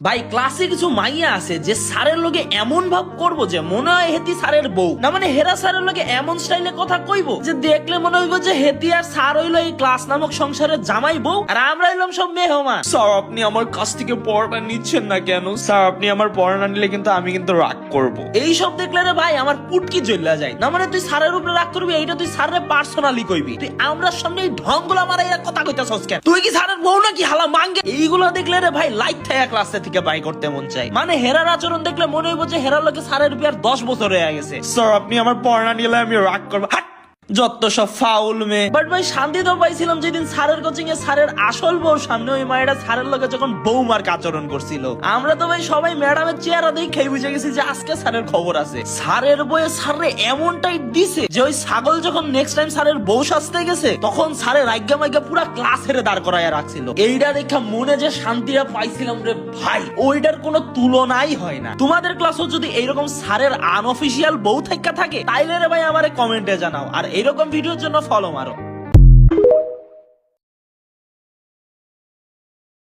ভাই ক্লাসে কিছু মাইয়া আছে যে স্যারের লগে এমন ভাব করবো যে মনে হয় হেতি স্যারের বউ না, মানে হেরা স্যারের লগে এমন স্টাইলে কথা কইবো যে দেখলে মনে হইব যে হেতি আর স্যার হইলো এই ক্লাস নামক সংসারের জামাই বউ আর আমরা হইলাম সব মেহমান। স্যার আপনি আমার কাছ থেকে পড়াটা নিচ্ছেন না কেন? স্যার আপনি আমার পড়া না নিলে কিন্তু আমি কিন্তু রাগ করবো। এই সব দেখলে রে ভাই আমার পুটকি জ্বলা যায় না, মানে তুই স্যারের উপরে রাগ করবি এইটা তুই স্যারের পার্সোনালি কইবি, তুই আমরা সামনে এই ঢংগুলা মারা এরা কথা কইতাছস কেন? তুই কি স্যারের বউ নাকি হালা মাঙ্গে? এইগুলো দেখলে রে ভাই লাইট থাকা ক্লাসে থেকে বাই করতে মন চাই, মানে হেরার আচরণ দেখলে মনে হইব যে হেরার লোকে স্যারের বিয়ার 10 বছর হয়ে গেছে। স্যার আপনি আমার পড়া নিলে আমি রাগ করবো। যত সব ফাউল মে। বাট ভাই শান্তি তো পাইছিলাম যেদিন স্যারের কোচিং এ স্যারের আসল বউ সামনে ওই মায়েরা স্যারের লগে যখন বউমার আচরণ করছিল, আমরা তো ভাই সবাই ম্যাডামের চেহারা দেখেই বুঝে গেছি যে আজকে স্যারের খবর আছে। স্যারের বউয়ে স্যারে এমনটাই দিছে যে ওই ছাগল যখন নেক্সট টাইম স্যারের বউ সাজতে গেছে তখন স্যারের আজ্ঞা মাজ্ঞা পুরা ক্লাস হেরে দাঁড় করাইয়া রাখছিল। এইটা দেখা মনে যে শান্তিটা পাইছিলাম রে ভাই, ওইটার কোনো তুলনাই হয় না। তোমাদের ক্লাসও যদি এইরকম স্যারের আনঅফিসিয়াল বউ থাকা থাকে তাইলে রে ভাই আমারে কমেন্টে জানাও, আর এরকম ভিডিওর জন্য ফলো মারো।